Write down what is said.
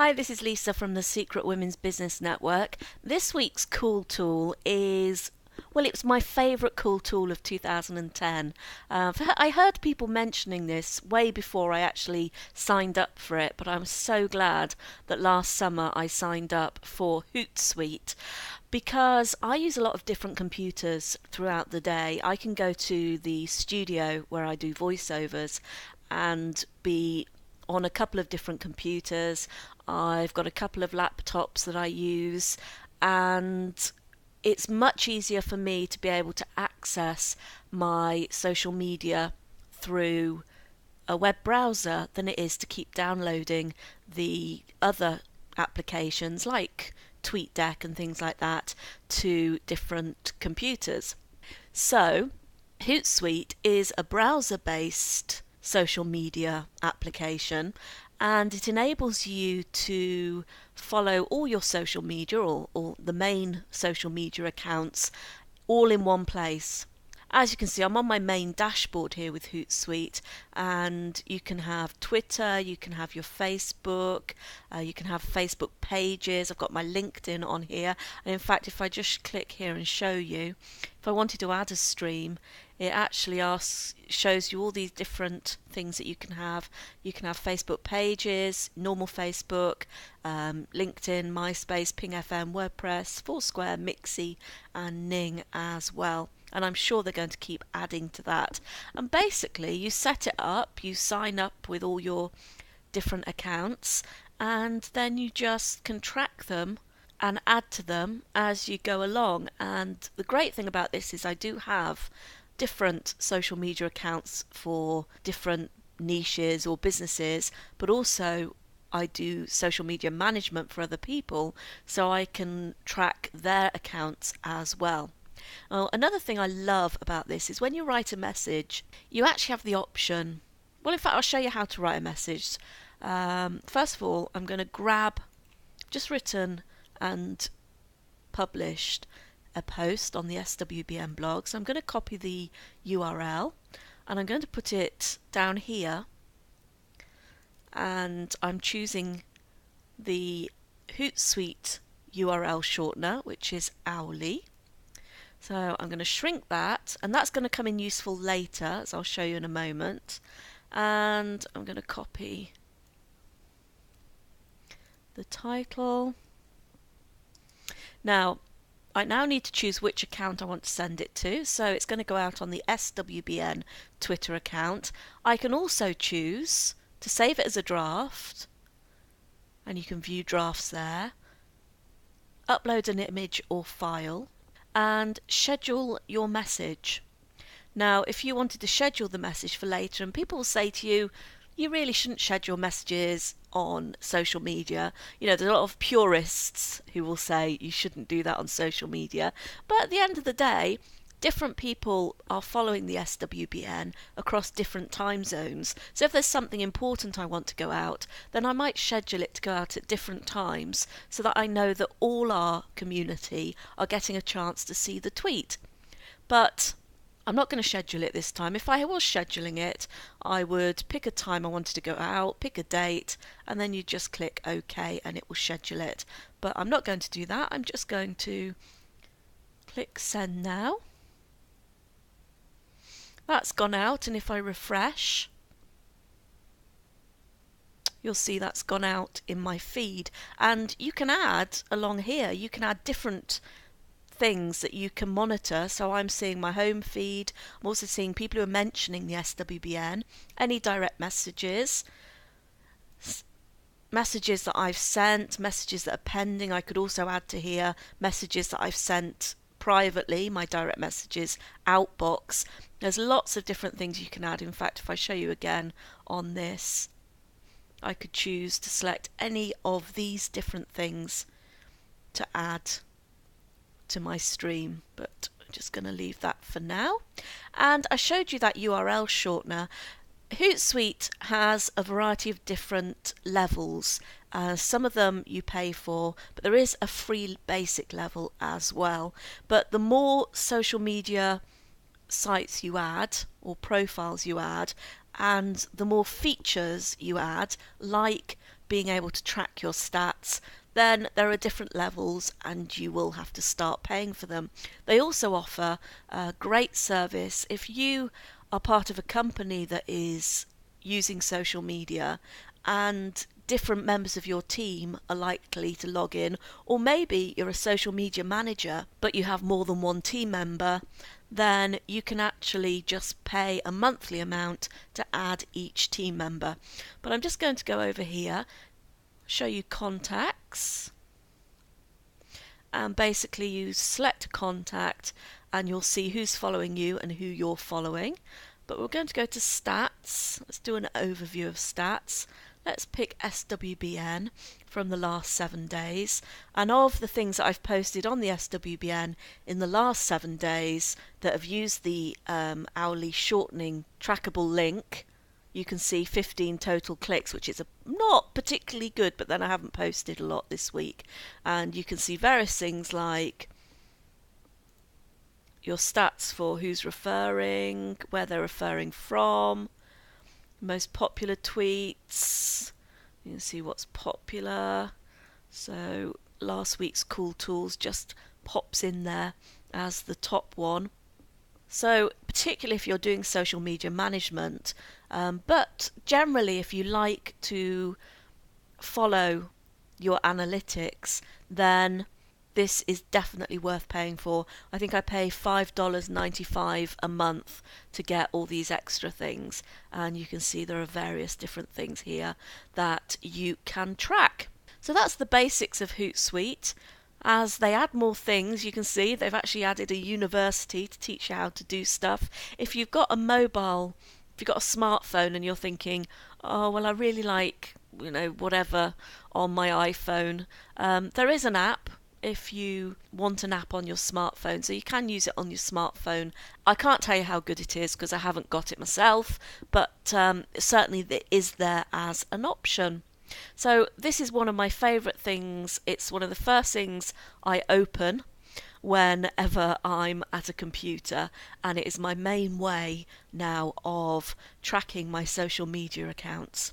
Hi, this is Lisa from the Secret Women's Business Network. This week's cool tool is, well, it's my favourite cool tool of 2010. I heard people mentioning this way before I actually signed up for it, but I'm so glad that last summer I signed up for Hootsuite because I use a lot of different computers throughout the day. I can go to the studio where I do voiceovers and be on a couple of different computers. I've got a couple of laptops that I use, and it's much easier for me to be able to access my social media through a web browser than it is to keep downloading the other applications like TweetDeck and things like that to different computers. So, Hootsuite is a browser based social media application, and it enables you to follow all your social media or the main social media accounts all in one place. As you can see, I'm on my main dashboard here with Hootsuite, and you can have Twitter, you can have your Facebook, you can have Facebook pages. I've got my LinkedIn on here, and in fact, if I just click here and show you, if I wanted to add a stream, it actually shows you all these different things that you can have. You can have Facebook pages, normal Facebook, LinkedIn, MySpace, Ping FM, WordPress, Foursquare, Mixi, and Ning as well. And I'm sure they're going to keep adding to that. And basically, you set it up, you sign up with all your different accounts, and then you just can track them and add to them as you go along. And the great thing about this is I do have different social media accounts for different niches or businesses, but also I do social media management for other people, so I can track their accounts as well. Another thing I love about this is when you write a message, you actually have the option. Well, in fact, I'll show you how to write a message. First of all, I'm going to grab, just written and published a post on the SWBN blog. So I'm going to copy the URL and I'm going to put it down here. And I'm choosing the Hootsuite URL shortener, which is Owly. So I'm going to shrink that, and that's going to come in useful later, as I'll show you in a moment. And I'm going to copy the title. Now, I now need to choose which account I want to send it to, so it's going to go out on the SWBN Twitter account. I can also choose to save it as a draft, and you can view drafts there, upload an image or file, and schedule your message. Now, if you wanted to schedule the message for later, and people will say to you, you really shouldn't schedule messages on social media. There's a lot of purists who will say you shouldn't do that on social media. But at the end of the day, different people are following the SWBN across different time zones. So if there's something important I want to go out, then I might schedule it to go out at different times so that I know that all our community are getting a chance to see the tweet. But I'm not going to schedule it this time. If I was scheduling it, I would pick a time I wanted to go out, pick a date, and then you just click OK and it will schedule it. But I'm not going to do that. I'm just going to click send now. That's gone out, and if I refresh, you'll see that's gone out in my feed. And you can add along here, you can add different things that you can monitor. So I'm seeing my home feed. I'm also seeing people who are mentioning the SWBN, any direct messages, messages that I've sent, messages that are pending. I could also add to here messages that I've sent privately, my direct messages outbox. There's lots of different things you can add. In fact, if I show you again on this, I could choose to select any of these different things to add to my stream, but I'm just going to leave that for now. And I showed you that URL shortener. Hootsuite has a variety of different levels. Some of them you pay for, but there is a free basic level as well. But the more social media sites you add or profiles you add, and the more features you add, like being able to track your stats, then there are different levels and you will have to start paying for them. They also offer a great service if you are part of a company that is using social media and different members of your team are likely to log in, or maybe you're a social media manager but you have more than one team member, then you can actually just pay a monthly amount to add each team member. But I'm just going to go over here, show you contacts, and basically you select a contact and you'll see who's following you and who you're following. But we're going to go to stats. Let's do an overview of stats. Let's pick SWBN from the last 7 days. And of the things that I've posted on the SWBN in the last 7 days that have used the hourly shortening trackable link, you can see 15 total clicks, which is not particularly good, but then I haven't posted a lot this week. And you can see various things like your stats for who's referring, where they're referring from, most popular tweets. You can see what's popular. So last week's Cool Tools just pops in there as the top one. So particularly if you're doing social media management, but generally if you like to follow your analytics, then this is definitely worth paying for. I think I pay $5.95 a month to get all these extra things, and you can see there are various different things here that you can track. So that's the basics of Hootsuite. As they add more things, you can see they've actually added a university to teach you how to do stuff. If you've got a smartphone and you're thinking, oh, well, I really like, whatever on my iPhone, there is an app if you want an app on your smartphone, so you can use it on your smartphone. I can't tell you how good it is because I haven't got it myself, but certainly it is there as an option. So this is one of my favourite things. It's one of the first things I open whenever I'm at a computer, and it is my main way now of tracking my social media accounts.